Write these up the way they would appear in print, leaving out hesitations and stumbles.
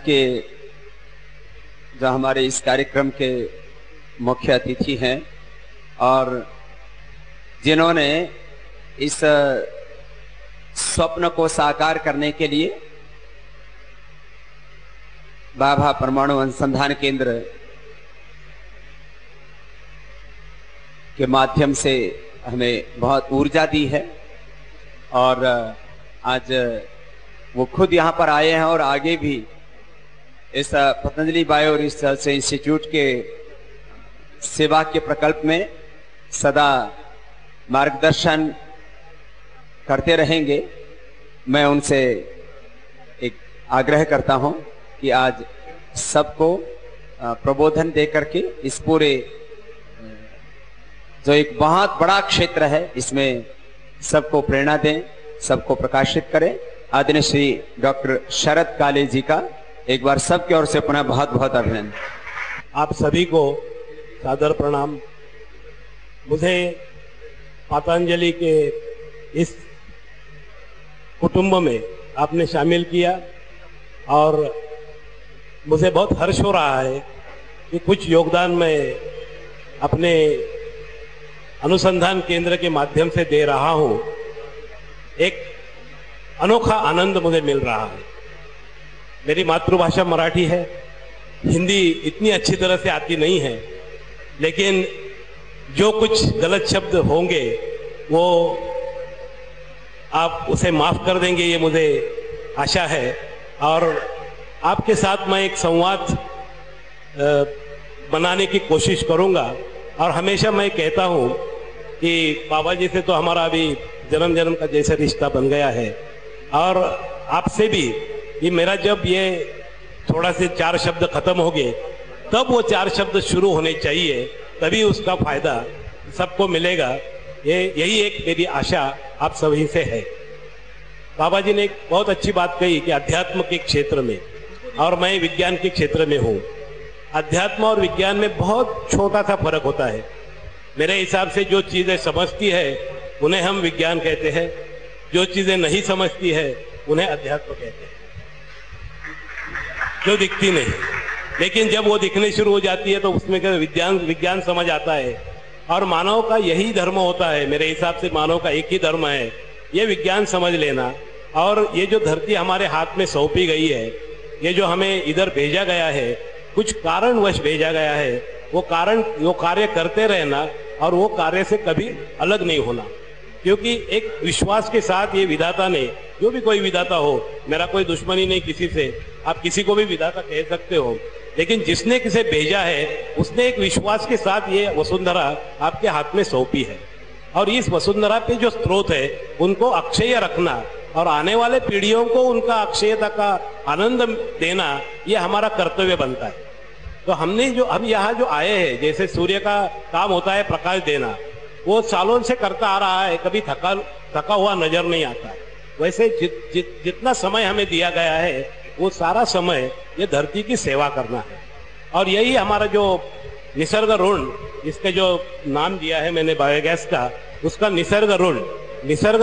के जो हमारे इस कार्यक्रम के मुख्य अतिथि हैं और जिन्होंने इस स्वप्न को साकार करने के लिए भाभा परमाणु अनुसंधान केंद्र के माध्यम से हमें बहुत ऊर्जा दी है और आज वो खुद यहाँ पर आए हैं और आगे भी इस पतंजलि बायो रिसर्च इंस्टीट्यूट के सेवा के प्रकल्प में सदा मार्गदर्शन करते रहेंगे। मैं उनसे एक आग्रह करता हूं कि आज सबको प्रबोधन दे करके इस पूरे जो एक बहुत बड़ा क्षेत्र है इसमें सबको प्रेरणा दें, सबको प्रकाशित करें। आदरणीय श्री डॉक्टर शरद काले जी का एक बार सबकी ओर से पुनः बहुत बहुत अभिनंदन। आप सभी को सादर प्रणाम। मुझे पतंजलि के इस कुटुंब में आपने शामिल किया और मुझे बहुत हर्ष हो रहा है कि कुछ योगदान मैं अपने अनुसंधान केंद्र के माध्यम से दे रहा हूं। एक अनोखा आनंद मुझे मिल रहा है। मेरी मातृभाषा मराठी है, हिंदी इतनी अच्छी तरह से आती नहीं है, लेकिन जो कुछ गलत शब्द होंगे वो आप उसे माफ कर देंगे, ये मुझे आशा है। और आपके साथ मैं एक संवाद बनाने की कोशिश करूंगा। और हमेशा मैं कहता हूं कि बाबा जी से तो हमारा अभी जन्म जन्म का जैसे रिश्ता बन गया है और आपसे भी कि मेरा जब ये थोड़ा से 4 शब्द खत्म हो गए तब वो 4 शब्द शुरू होने चाहिए, तभी उसका फायदा सबको मिलेगा। यही एक मेरी आशा आप सभी से है। बाबा जी ने एक बहुत अच्छी बात कही कि अध्यात्म के क्षेत्र में, और मैं विज्ञान के क्षेत्र में हूँ, अध्यात्म और विज्ञान में बहुत छोटा सा फर्क होता है। मेरे हिसाब से जो चीजें समझती है उन्हें हम विज्ञान कहते हैं, जो चीजें नहीं समझती है उन्हें अध्यात्म कहते हैं, जो दिखती नहीं। लेकिन जब वो दिखने शुरू हो जाती है तो उसमें विज्ञान समझ आता है। और मानव का यही धर्म होता है। मेरे हिसाब से मानव का एक ही धर्म है, ये विज्ञान समझ लेना। और ये जो धरती हमारे हाथ में सौंपी गई है, ये जो हमें इधर भेजा गया है, कुछ कारणवश भेजा गया है, वो कार्य करते रहना और वो कार्य से कभी अलग नहीं होना। क्योंकि एक विश्वास के साथ ये विधाता ने, जो भी कोई विधाता हो, मेरा कोई दुश्मनी नहीं किसी से, आप किसी को भी विधाता कह सकते हो, लेकिन जिसने किसे भेजा है उसने एक विश्वास के साथ ये वसुंधरा आपके हाथ में सौंपी है। और इस वसुंधरा पे जो स्रोत है उनको अक्षय रखना और आने वाले पीढ़ियों को उनका अक्षयता का आनंद देना, ये हमारा कर्तव्य बनता है। तो हम यहाँ जो आए हैं, जैसे सूर्य का काम होता है प्रकाश देना, वो सालों से करता आ रहा है, कभी थका हुआ नजर नहीं आता है। वैसे जितना समय हमें दिया गया है वो सारा समय ये धरती की सेवा करना है। और यही हमारा जो निसर्ग ऋण, इसके जो नाम दिया है मैंने बायोगैस का, उसका निसर्ग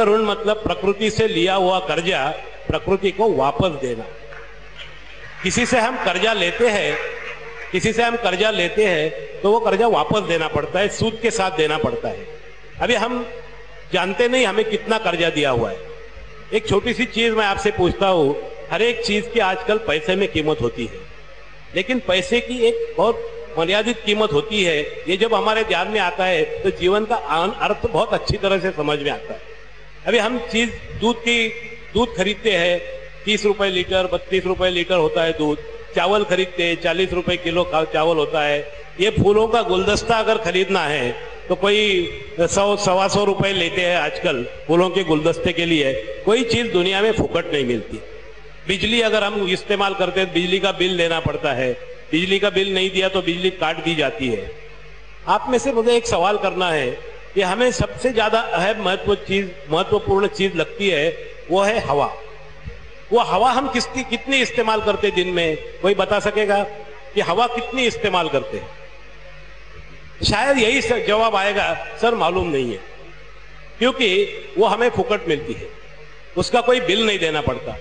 ऋण मतलब प्रकृति से लिया हुआ कर्जा प्रकृति को वापस देना। किसी से हम कर्जा लेते हैं तो वो कर्जा वापस देना पड़ता है, सूद के साथ देना पड़ता है। अभी हम जानते नहीं हमें कितना कर्जा दिया हुआ है। एक छोटी सी चीज मैं आपसे पूछता हूँ, हर एक चीज की आजकल पैसे में कीमत होती है, लेकिन पैसे की एक बहुत मर्यादित कीमत होती है। ये जब हमारे ध्यान में आता है तो जीवन का अर्थ बहुत अच्छी तरह से समझ में आता है। अभी हम दूध खरीदते हैं, 30 रुपए लीटर, 32 रुपए लीटर होता है दूध। चावल खरीदते हैं, 40 रुपए किलो चावल होता है। ये फूलों का गुलदस्ता अगर खरीदना है तो कोई 100-125 रुपए लेते हैं आजकल फूलों के गुलदस्ते के लिए। कोई चीज दुनिया में फुकट नहीं मिलती। बिजली अगर हम इस्तेमाल करते हैं, बिजली का बिल देना पड़ता है। बिजली का बिल नहीं दिया तो बिजली काट दी जाती है। आप में से मुझे एक सवाल करना है कि हमें सबसे ज्यादा अहम महत्वपूर्ण चीज लगती है, वो है हवा। वो हवा हम कितनी इस्तेमाल करते दिन में? कोई बता सकेगा कि हवा कितनी इस्तेमाल करते हैं? शायद यही जवाब आएगा, सर मालूम नहीं है, क्योंकि वो हमें फुकट मिलती है, उसका कोई बिल नहीं देना पड़ता।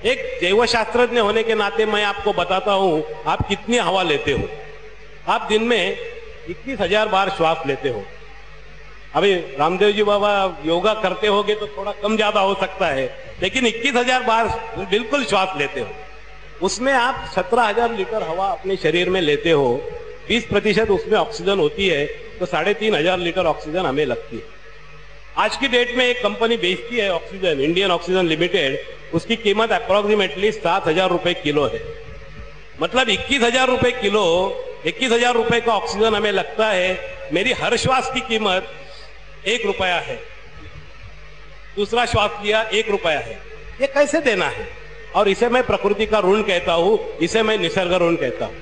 एक जैव शास्त्रज्ञ होने के नाते मैं आपको बताता हूं आप कितनी हवा लेते हो। आप दिन में 21,000 बार श्वास लेते हो। अभी रामदेव जी बाबा योगा करते होगे तो थोड़ा कम ज्यादा हो सकता है, लेकिन 21,000 बार बिल्कुल श्वास लेते हो। उसमें आप 17,000 लीटर हवा अपने शरीर में लेते हो। 20% उसमें ऑक्सीजन होती है, तो 3,500 लीटर ऑक्सीजन हमें लगती है। आज की डेट में एक कंपनी बेचती है ऑक्सीजन, इंडियन ऑक्सीजन लिमिटेड, उसकी कीमत अप्रोक्सीमेटली 7,000 रुपए किलो है। मतलब 21,000 रुपए किलो, 21,000 रुपए का ऑक्सीजन हमें लगता है। मेरी हर श्वास की कीमत 1 रुपया है। दूसरा श्वास लिया 1 रुपया है। ये कैसे देना है? और इसे मैं प्रकृति का ऋण कहता हूं, इसे मैं निसर्ग ऋण कहता हूं।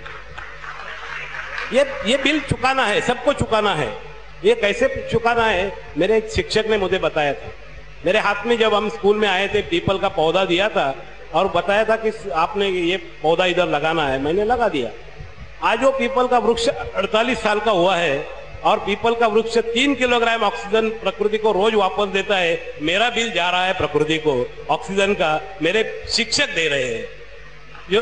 ये बिल चुकाना है, सबको चुकाना है। ये कैसे चुकाना है? मेरे एक शिक्षक ने मुझे बताया था। मेरे हाथ में जब हम स्कूल में आए थे पीपल का पौधा दिया था और बताया था कि आपने ये पौधा इधर लगाना है, मैंने लगा दिया। आज वो पीपल का वृक्ष 48 साल का हुआ है और पीपल का वृक्ष 3 किलोग्राम ऑक्सीजन प्रकृति को रोज वापस देता है। मेरा बिल जा रहा है प्रकृति को ऑक्सीजन का, मेरे शिक्षक दे रहे हैं।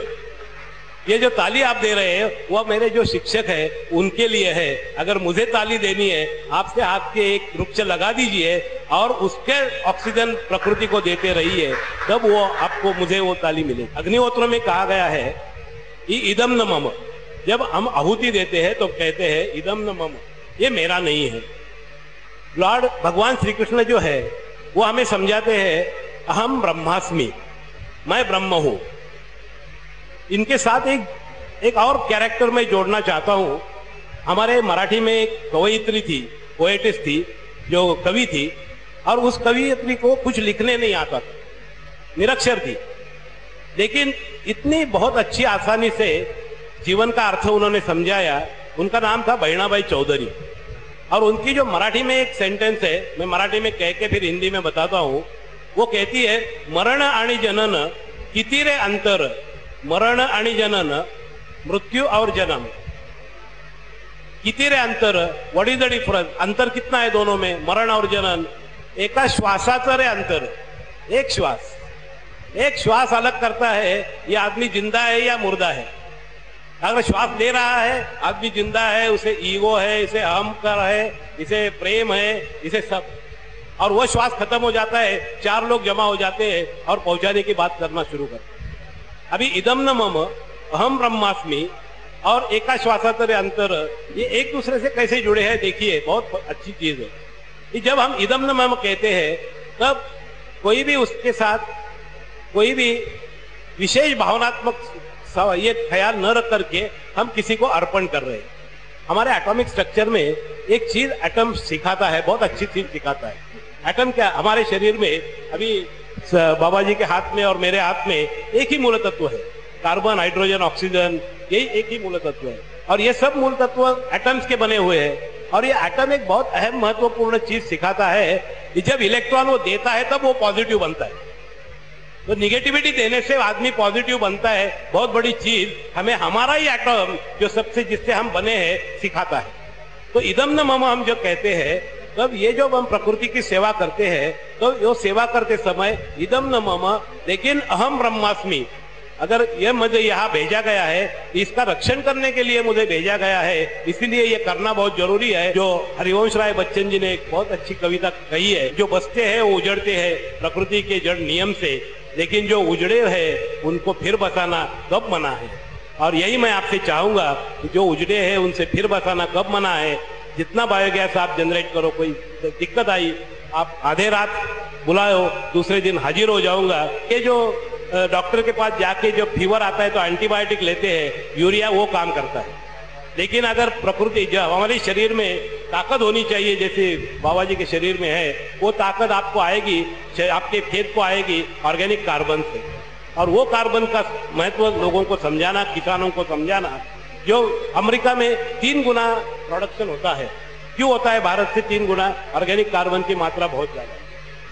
ये जो ताली आप दे रहे हैं वह मेरे जो शिक्षक है उनके लिए है। अगर मुझे ताली देनी है, आपसे आपके एक वृक्ष लगा दीजिए और उसके ऑक्सीजन प्रकृति को देते रहिए, तब वो आपको मुझे वो ताली मिलेगी। अग्निहोत्र में कहा गया है कि इदम न मम। जब हम आहुति देते हैं तो कहते हैं इदम न मम, ये मेरा नहीं है। लॉर्ड भगवान श्री कृष्ण जो है वो हमें समझाते हैं अहम ब्रह्मास्मि, मैं ब्रह्म हूं। इनके साथ एक और कैरेक्टर मैं जोड़ना चाहता हूं। हमारे मराठी में एक कवयित्री थी, पोएटिस थी, जो कवि थी, और उस कवयित्री को कुछ लिखने नहीं आता था, निरक्षर थी, लेकिन इतनी बहुत अच्छी आसानी से जीवन का अर्थ उन्होंने समझाया। उनका नाम था बहिणाबाई चौधरी। और उनकी जो मराठी में एक सेंटेंस है, मैं मराठी में कह के फिर हिंदी में बताता हूं। वो कहती है, मरण आणि जनन किती रे अंतर, मरण आणि जनन, मृत्यु और जन्म किती रे अंतर, व्हाट इज द डिफरेंस? अंतर कितना है दोनों में, मरण और जनन? एका श्वासाचं रे अंतर, एक श्वास अलग करता है ये आदमी जिंदा है या मुर्दा है। अगर श्वास ले रहा है आदमी जिंदा है, उसे ईगो है, इसे अहंकार है, इसे प्रेम है, इसे सब, और वो श्वास खत्म हो जाता है, 4 लोग जमा हो जाते हैं और पहुंचाने की बात करना शुरू करते हैं। अभी इदम न मम अहम ब्रह्मास्मि और एका श्वासातरे अंतर, ये एक दूसरे से कैसे जुड़े हैं देखिए, बहुत अच्छी चीज है। कि जब हम इदम न मम कहते हैं तब कोई भी उसके साथ कोई भी विशेष भावनात्मक ये ख्याल न रख करके हम किसी को अर्पण कर रहे हैं। हमारे एटॉमिक स्ट्रक्चर में एक चीज एटम सिखाता है, बहुत अच्छी चीज सिखाता है। एटम क्या, हमारे शरीर में अभी बाबा जी के हाथ में और मेरे हाथ में एक ही मूल तत्व है, कार्बन, हाइड्रोजन, ऑक्सीजन, यही एक ही मूल तत्व है। और ये सब मूल तत्व एटम्स के बने हुए हैं। और ये एटम एक बहुत अहम महत्वपूर्ण चीज सिखाता है कि जब इलेक्ट्रॉन वो देता है तब वो पॉजिटिव बनता है। तो निगेटिविटी देने से आदमी पॉजिटिव बनता है। बहुत बड़ी चीज हमें हमारा ही एटम जो सबसे जिससे हम बने हैं सिखाता है। तो इदम न मम हम जो कहते हैं, तब ये जो हम प्रकृति की सेवा करते हैं, तो ये सेवा करते समय इदम न मम, लेकिन अहम ब्रह्मास्मि। अगर ये मुझे यहाँ भेजा गया है, इसका रक्षण करने के लिए मुझे भेजा गया है, इसीलिए ये करना बहुत जरूरी है। जो हरिवंश राय बच्चन जी ने एक बहुत अच्छी कविता कही है, जो बसते हैं वो उजड़ते हैं प्रकृति के जड़ नियम से, लेकिन जो उजड़े हैं उनको फिर बसाना कब मना है। और यही मैं आपसे चाहूंगा कि जो उजड़े हैं उनसे फिर बसाना कब मना है। जितना बायोगैस आप जनरेट करो, कोई दिक्कत आई आप आधे रात बुलाओ, दूसरे दिन हाजिर हो जाऊंगा। ये जो डॉक्टर के पास जाके जो फीवर आता है तो एंटीबायोटिक लेते हैं, यूरिया वो काम करता है। लेकिन अगर प्रकृति जो हमारे शरीर में ताकत होनी चाहिए, जैसे बाबा जी के शरीर में है, वो ताकत आपको आएगी, आपके खेत को आएगी ऑर्गेनिक कार्बन से। और वो कार्बन का महत्व लोगों को समझाना, किसानों को समझाना। जो अमेरिका में 3 गुना प्रोडक्शन होता है, क्यों होता है भारत से 3 गुना? ऑर्गेनिक कार्बन की मात्रा बहुत ज्यादा है।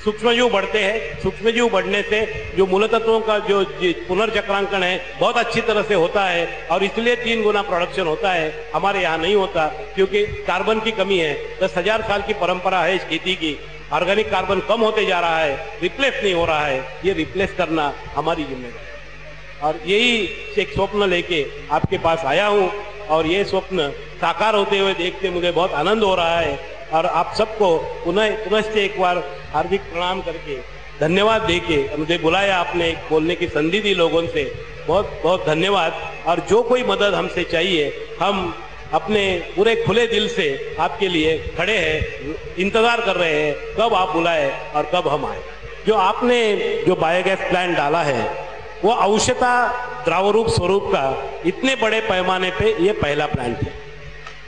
सूक्ष्मजीव बढ़ते हैं, सूक्ष्मजीव बढ़ने से जो मूल तत्वों का जो पुनर्चक्रांकन है बहुत अच्छी तरह से होता है, और इसलिए 3 गुना प्रोडक्शन होता है। हमारे यहाँ नहीं होता क्योंकि कार्बन की कमी है। 10,000 साल की परंपरा है इस खेती की, ऑर्गेनिक कार्बन कम होते जा रहा है, रिप्लेस नहीं हो रहा है, ये रिप्लेस करना हमारी जिम्मेदारी है। और यही एक स्वप्न लेके आपके पास आया हूं और ये स्वप्न साकार होते हुए देख के मुझे बहुत आनंद हो रहा है। और आप सबको पुनश्च एक बार हार्दिक प्रणाम करके धन्यवाद देके मुझे बुलाया, आपने बोलने की संधि दी लोगों से, बहुत बहुत धन्यवाद। और जो कोई मदद हमसे चाहिए, हम अपने पूरे खुले दिल से आपके लिए खड़े हैं, इंतजार कर रहे हैं कब आप बुलाए और कब हम आए। जो आपने जो बायोगैस प्लांट डाला है वो अंशतः द्रवरूप स्वरूप का इतने बड़े पैमाने पे ये पहला प्लांट है।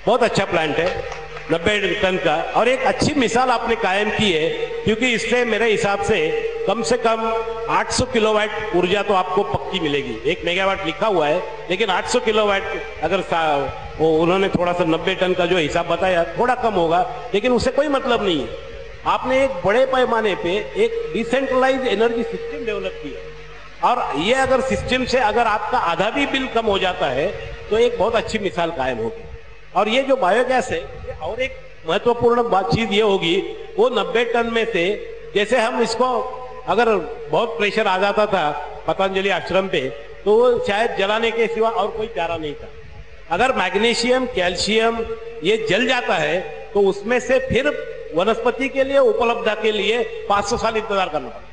बहुत अच्छा प्लांट है, 90 टन का। और एक अच्छी मिसाल आपने कायम की है, क्योंकि इससे मेरे हिसाब से कम 800 किलोवाट ऊर्जा तो आपको पक्की मिलेगी। 1 मेगावाट लिखा हुआ है, लेकिन 800 किलोवाट अगर वो उन्होंने थोड़ा सा 90 टन का जो हिसाब बताया थोड़ा कम होगा, लेकिन उससे कोई मतलब नहीं है। आपने एक बड़े पैमाने पे एक डिसेंट्रलाइज एनर्जी सिस्टम डेवलप किया, और ये अगर सिस्टम से अगर आपका आधा भी बिल कम हो जाता है तो एक बहुत अच्छी मिसाल कायम होगी। और ये जो बायोगैस है, और एक महत्वपूर्ण चीज ये होगी, वो 90 टन में से जैसे हम इसको अगर बहुत प्रेशर आ जाता था पतंजलि आश्रम पे, तो वो शायद जलाने के सिवा और कोई चारा नहीं था। अगर मैग्नीशियम, कैल्शियम ये जल जाता है तो उसमें से फिर वनस्पति के लिए उपलब्धता के लिए 500 साल इंतजार करना पड़ता,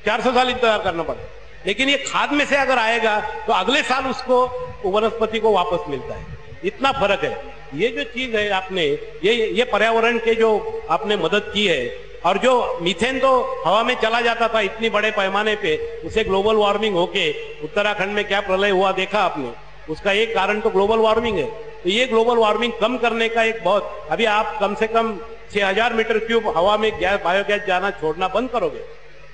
400 साल इंतजार करना पड़ता। लेकिन ये खाद में से अगर आएगा तो अगले साल उसको वनस्पति को वापस मिलता है। इतना फर्क है। ये जो चीज है आपने ये पर्यावरण के जो आपने मदद की है, और जो मीथेन तो हवा में चला जाता था इतनी बड़े पैमाने पे, उसे ग्लोबल वार्मिंग होके उत्तराखंड में क्या प्रलय हुआ देखा आपने, उसका एक कारण तो ग्लोबल वार्मिंग है। तो ये ग्लोबल वार्मिंग कम करने का एक बहुत, अभी आप कम से कम 6000 मीटर क्यूब हवा में बायोगैस जाना छोड़ना बंद करोगे।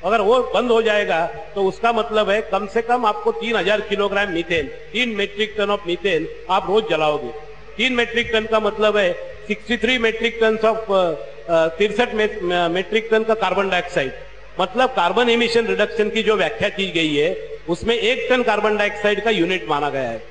अगर वो बंद हो जाएगा तो उसका मतलब है कम से कम आपको 3000 kilogram methane, 3 metric ton of methane आप रोज जलाओगे। 3 मेट्रिक टन का मतलब है 63 metric ton of 63 metric ton का कार्बन डाइऑक्साइड। मतलब कार्बन एमिशन रिडक्शन की जो व्याख्या की गई है उसमें 1 टन कार्बन डाइऑक्साइड का यूनिट माना गया है।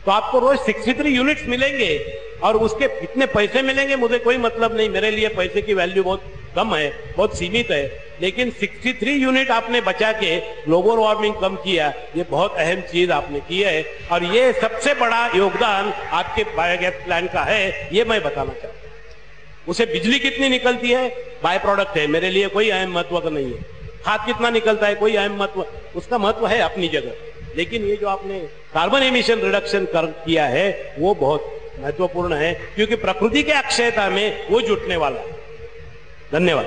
तो आपको रोज 63 यूनिट्स मिलेंगे, और उसके कितने पैसे मिलेंगे मुझे कोई मतलब नहीं, मेरे लिए पैसे की वैल्यू बहुत कम है, बहुत सीमित है। लेकिन 63 यूनिट आपने बचा के ग्लोबल वार्मिंग कम किया, ये बहुत अहम चीज आपने की है। और ये सबसे बड़ा योगदान आपके बायोगैस प्लांट का है, ये मैं बताना चाहता हूं। उसे बिजली कितनी निकलती है बाय प्रोडक्ट है, मेरे लिए कोई अहम महत्व का नहीं है। खाद कितना निकलता है कोई अहम महत्व, उसका महत्व है अपनी जगह। लेकिन ये जो आपने कार्बन एमिशन रिडक्शन किया है वो बहुत महत्वपूर्ण है, क्योंकि प्रकृति के अक्षयता में वो जुटने वाला है। धन्यवाद।